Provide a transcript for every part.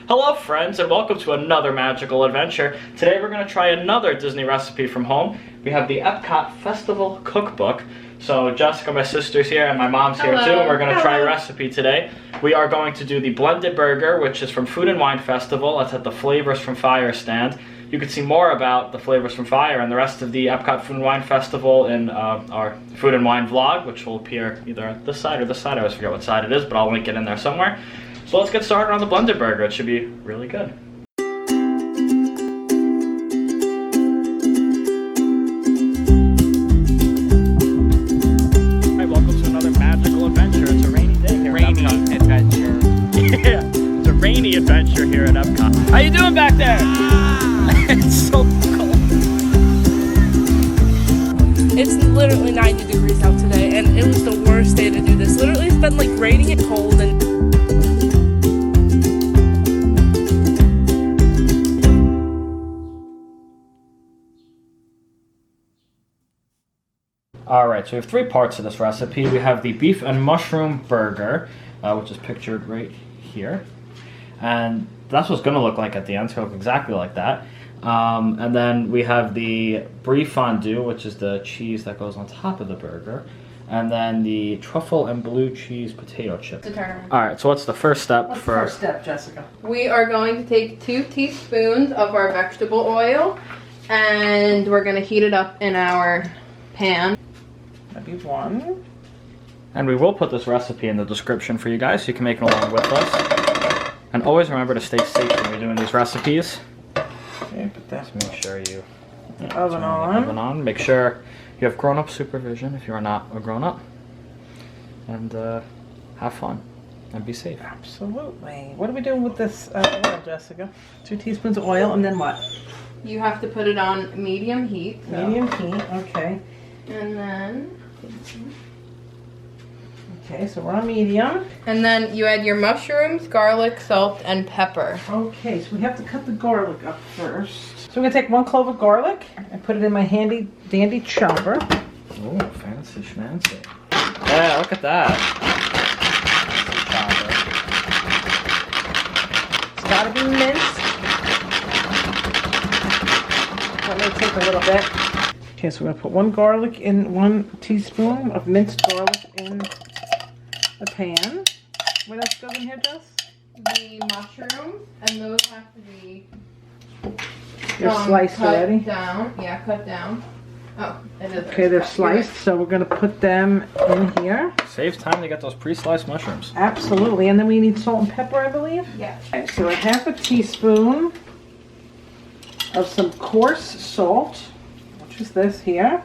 Hello friends and welcome to another magical adventure. Today we're going to try another Disney recipe from home. We have the Epcot Festival Cookbook. So Jessica, my sister's here, and my mom's here too. We're going to try a recipe today. We are going to do the blended burger, which is from Food and Wine Festival. That's at the Flavors from Fire stand. You can see more about the Flavors from Fire and the rest of the Epcot Food and Wine Festival in our Food and Wine vlog, which will appear either at this side or this side. I always forget what side it is, but I'll link it in there somewhere. So let's get started on the blended burger. It should be really good. Alright, welcome to another magical adventure. It's a rainy day here at Epcot. Adventure. Yeah, it's a rainy adventure here at Epcot. How you doing back there? It's so cold. It's literally 90 degrees out today, and it was the worst day to do this. Literally, it's been like raining and cold and... Alright, so we have three parts of this recipe. We have the beef and mushroom burger, which is pictured right here. And that's what it's going to look like at the end. It's going to look exactly like that. And then we have the Brie Fondue, which is the cheese that goes on top of the burger. And then the truffle and blue cheese potato chip. Alright, so what's the first step? What's the first step, Jessica? We are going to take 2 teaspoons of our vegetable oil, and we're going to heat it up in our pan. Maybe 1. And we will put this recipe in the description for you guys so you can make it along with us. And always remember to stay safe when you're doing these recipes. Okay, put that. Just make sure you Oven turn the oven on. Make sure you have grown-up supervision if you are not a grown-up. And have fun and be safe. Absolutely. What are we doing with this oil, Jessica? 2 teaspoons of oil, and then what? You have to put it on medium heat. So. Medium heat, okay. And then... Okay, so we're on medium. And then you add your mushrooms, garlic, salt, and pepper. Okay, so we have to cut the garlic up first. So we're going to take 1 clove of garlic and put it in my handy dandy chopper. Oh, fancy schmancy. Yeah, look at that. It's got to be minced. That may take a little bit. Okay, so we're going to put 1 teaspoon of minced garlic in the pan. What else goes in here, Jess? The mushrooms, and those have to be... They're sliced already? Down. Yeah, cut down. Oh, it is. Okay, they're sliced, so we're going to put them in here. Saves time to get those pre-sliced mushrooms. Absolutely, and then we need salt and pepper, I believe? Yes. Okay, so 1/2 teaspoon of some coarse salt, which is this here.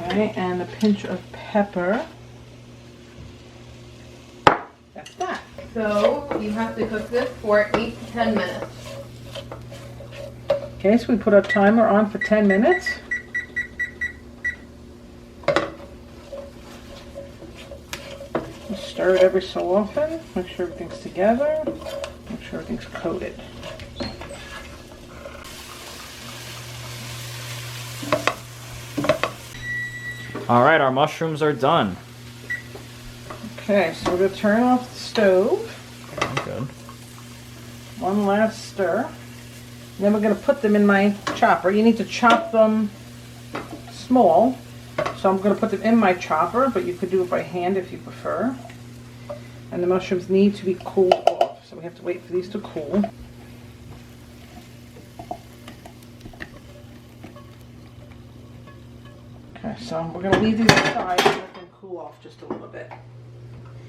Okay, and a pinch of pepper. That's that. So you have to cook this for 8 to 10 minutes. Okay, so we put our timer on for 10 minutes. Stir it every so often. Make sure everything's together. Make sure everything's coated. Alright, our mushrooms are done. Okay, so we're going to turn off the stove. Good. One last stir. Then we're going to put them in my chopper. You need to chop them small. So I'm going to put them in my chopper, but you could do it by hand if you prefer. And the mushrooms need to be cooled off. So we have to wait for these to cool. Okay, so we're going to leave these aside and let them cool off just a little bit.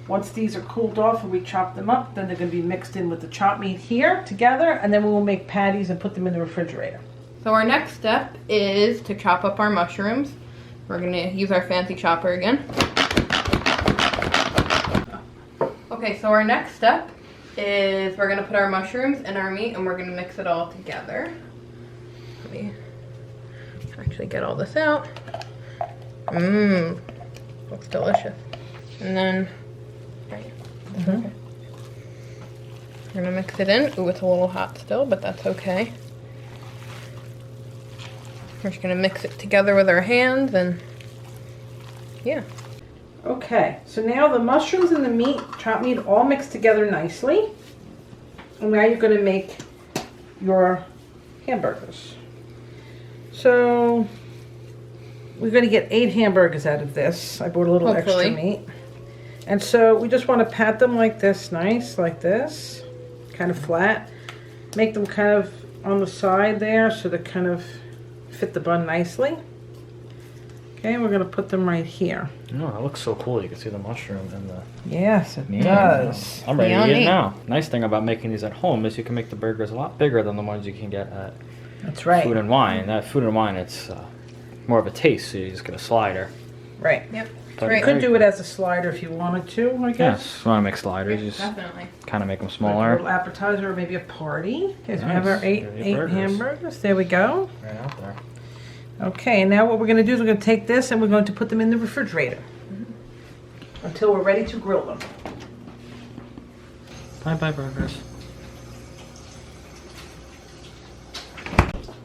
Once these are cooled off and we chop them up, then they're going to be mixed in with the chopped meat here together, and then we will make patties and put them in the refrigerator. So our next step is to chop up our mushrooms. We're going to use our fancy chopper again. Okay, so our next step is we're going to put our mushrooms in our meat and we're going to mix it all together. Let me actually get all this out. Mmm, looks delicious. And then, right. Okay. We're gonna mix it in. Ooh, it's a little hot still, but that's okay. We're just gonna mix it together with our hands and Yeah. Okay, so now the mushrooms and the meat, chopped meat, all mixed together nicely. And now you're going to make your hamburgers. So we're going to get 8 hamburgers out of this. I bought a little extra meat. And so we just want to pat them like this, nice, like this, kind of flat. Make them kind of on the side there so they kind of fit the bun nicely. Okay, we're going to put them right here. Oh, that looks so cool. You can see the mushroom and the... Yes, it does. I'm ready to eat it now. Nice thing about making these at home is you can make the burgers a lot bigger than the ones you can get at Food and Wine. At Food and Wine, it's more of a taste, so you just get a slider. Right. Yep. But You could do it as a slider if you wanted to, I guess. Yes, you want to make sliders, you just Definitely. kind of make them Like a smaller. little appetizer or maybe a party. Okay, so we have Nice. our eight Burgers. hamburgers. There we go. Right out there. Okay, and now what we're going to do is we're going to take this and we're going to put them in the refrigerator until we're ready to grill them. Bye-bye burgers.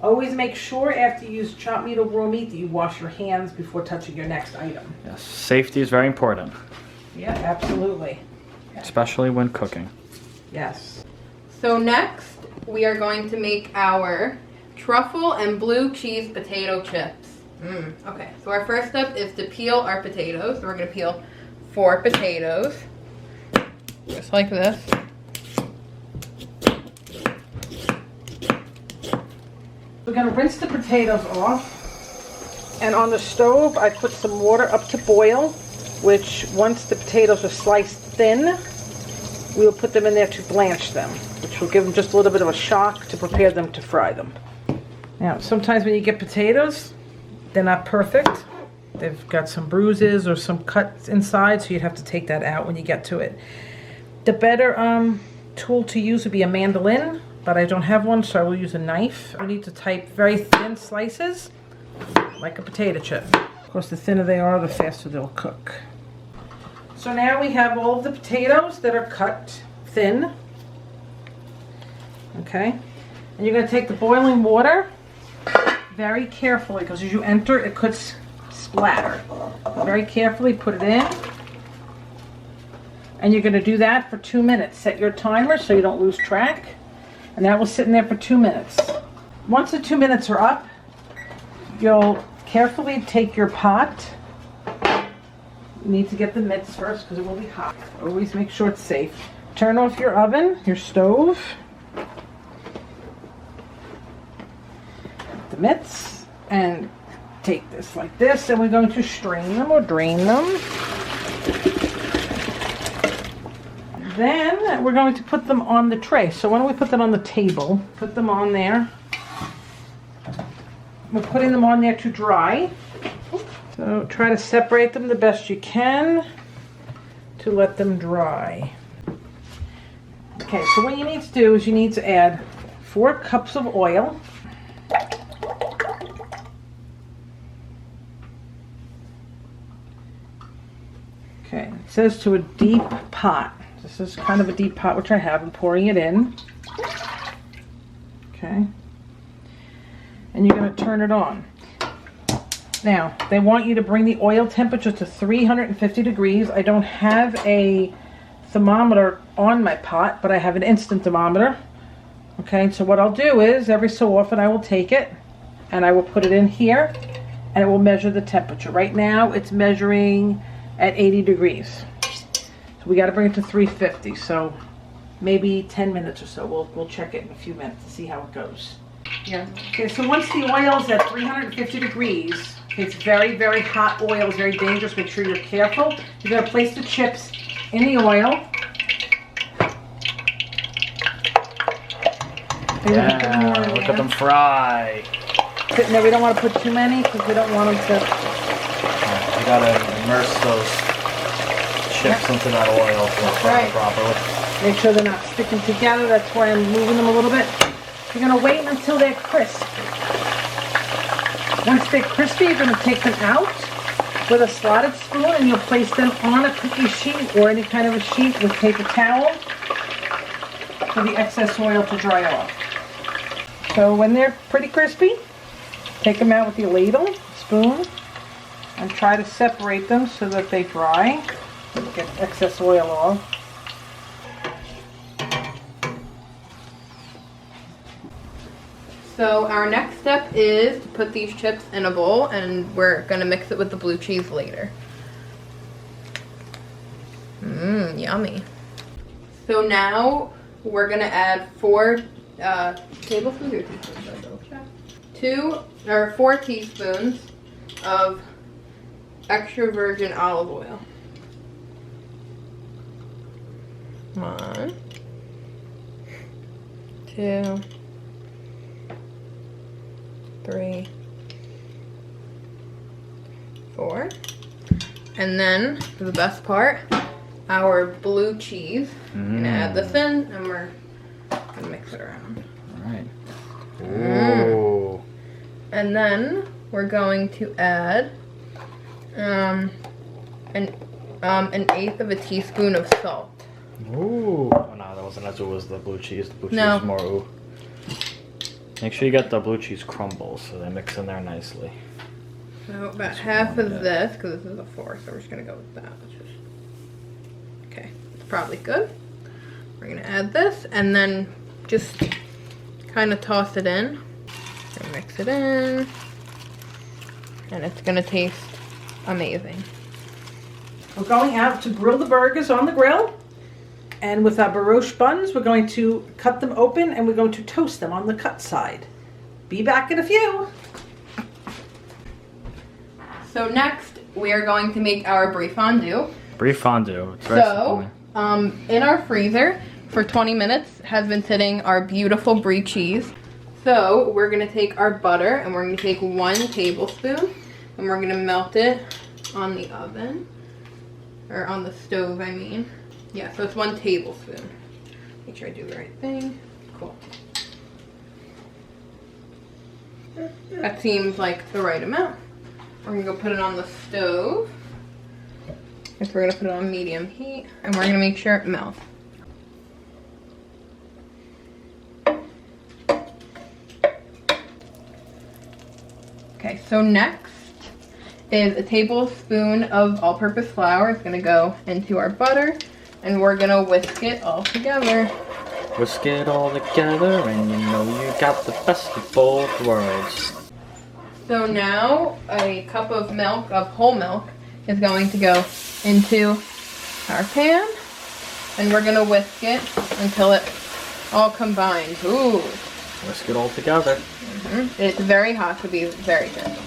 Always make sure after you use chopped meat or raw meat that you wash your hands before touching your next item. Yes, safety is very important, Yeah, absolutely. especially when cooking. Yes. So next, we are going to make our truffle and blue cheese potato chips. Okay, so our first step is to peel our potatoes. So we're going to peel 4 potatoes, just like this. We're going to rinse the potatoes off. And on the stove, I put some water up to boil, which once the potatoes are sliced thin, we will put them in there to blanch them, which will give them just a little bit of a shock to prepare them to fry them. Now, sometimes when you get potatoes, they're not perfect. They've got some bruises or some cuts inside, so you'd have to take that out when you get to it. The better tool to use would be a mandolin, but I don't have one, so I will use a knife. We need to type very thin slices, like a potato chip. Of course, the thinner they are, the faster they'll cook. So now we have all of the potatoes that are cut thin. Okay, and you're going to take the boiling water very carefully, because as you enter, it could splatter. Very carefully put it in. And you're going to do that for 2 minutes. Set your timer so you don't lose track. And that will sit in there for 2 minutes. Once the 2 minutes are up, you'll carefully take your pot. You need to get the mitts first because it will be hot. Always make sure it's safe. Turn off your oven, your stove. The mitts. And take this like this. And we're going to strain them or drain them. Then we're going to put them on the tray. So why don't we put them on the table? Put them on there. We're putting them on there to dry. So try to separate them the best you can to let them dry. Okay, so what you need to do is you need to add 4 cups of oil. Okay, it says to a deep pot. This is kind of a deep pot, which I have. I'm pouring it in. Okay. And you're going to turn it on. Now, they want you to bring the oil temperature to 350 degrees. I don't have a thermometer on my pot, but I have an instant thermometer. Okay, so what I'll do is, every so often I will take it, and I will put it in here, and it will measure the temperature. Right now, it's measuring at 80 degrees. So we got to bring it to 350, so maybe 10 minutes or so. We'll check it in a few minutes to see how it goes. Yeah. Okay, so once the oil's at 350 degrees, it's very, very hot oil. It's very dangerous. Make sure you're careful. You're going to place the chips in the oil. Yeah, look at them fry. Sitting there, we don't want to put too many because we don't want them to... You gotta immerse those chips into that oil to fry properly. Make sure they're not sticking together. That's why I'm moving them a little bit. You're going to wait until they're crisp. Once they're crispy, you're going to take them out with a slotted spoon and you'll place them on a cookie sheet or any kind of a sheet with paper towel for the excess oil to dry off. So when they're pretty crispy, take them out with your ladle, spoon, and try to separate them so that they dry. Get excess oil off. So our next step is to put these chips in a bowl, and we're gonna mix it with the blue cheese later. Mmm, yummy. So now we're gonna add 4 tablespoons or teaspoons? 4 teaspoons of extra virgin olive oil. 1, 2, 3, 4. And then, for the best part, our blue cheese. I'm gonna add this in, and we're gonna mix it around. Alright. Ooh. And then, we're going to add an 1/8 of a teaspoon of salt. Ooh. Oh, no, that wasn't as it was the blue cheese. The blue cheese is more ooh. Make sure you get the blue cheese crumbles so they mix in there nicely. So about half of this, because this is a 4, so we're just gonna go with that. Okay, it's probably good. We're gonna add this and then just kind of toss it in and mix it in, and it's gonna taste amazing. We're going out to grill the burgers on the grill. And with our brioche buns, we're going to cut them open and we're going to toast them on the cut side. Be back in a few. So next, we are going to make our Brie Fondue. Brie Fondue. It's very So, in our freezer for 20 minutes has been sitting our beautiful Brie cheese. So, we're going to take our butter and we're going to take 1 tablespoon and we're going to melt it on the oven. Or on the stove, I mean. Yeah, so it's 1 tablespoon. Make sure I do the right thing. Cool. That seems like the right amount. We're gonna go put it on the stove. And we're gonna put it on medium heat, and we're gonna make sure it melts. Okay, so next is a tablespoon of all-purpose flour. It's gonna go into our butter. And we're gonna whisk it all together. Whisk it all together, and you know you got the best of both worlds. So now a cup of milk, of whole milk, is going to go into our pan. And we're gonna whisk it until it all combines. Ooh. Whisk it all together. It's very hot, to be very gentle.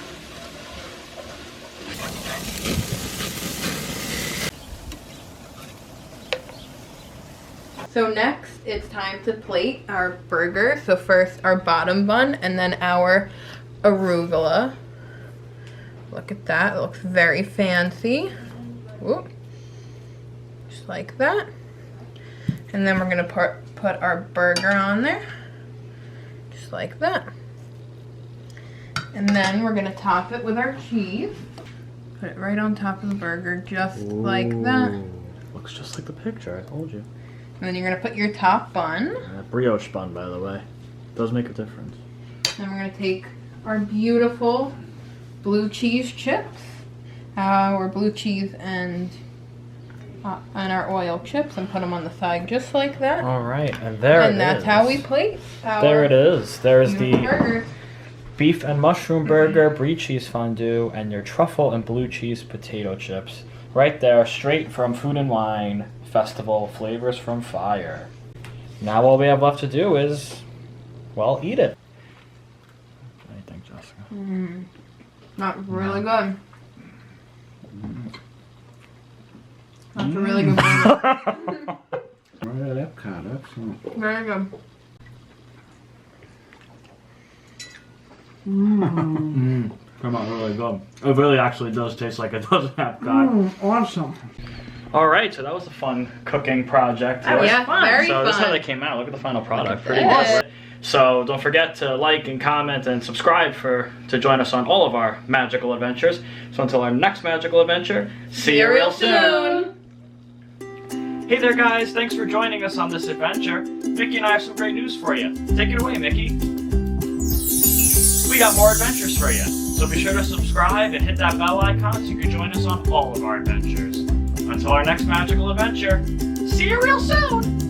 So next, it's time to plate our burger. So first our bottom bun and then our arugula. Look at that, it looks very fancy. Ooh. Just like that. And then we're gonna put our burger on there. Just like that. And then we're gonna top it with our cheese. Put it right on top of the burger, just like that. Looks just like the picture, I told you. And then you're gonna put your top bun. Brioche bun, by the way. Does make a difference. Then we're gonna take our beautiful blue cheese chips, our blue cheese and our oil chips, and put them on the side just like that. All right, and there it is. And that's how we plate our There it is. There's the burger. beef and mushroom burger, Brie Cheese Fondue, and your truffle and blue cheese potato chips. Right there, straight from Food and Wine Festival, flavors from fire. Now all we have left to do is, well, eat it. What do you think, Jessica? That's really good. That's a really good burger. Right at Epcot, excellent. Very good. Come on, really good. It really actually does taste like it does at Epcot. Awesome. All right, so that was a fun cooking project. That was Yeah, fun. very So this is how fun. they came out. Look at the final product. Pretty that. good. So don't forget to like and comment and subscribe to join us on all of our magical adventures. So until our next magical adventure, see you real soon. Hey there, guys. Thanks for joining us on this adventure. Mickey and I have some great news for you. Take it away, Mickey. We got more adventures for you. So be sure to subscribe and hit that bell icon so you can join us on all of our adventures. Until our next magical adventure, see you real soon!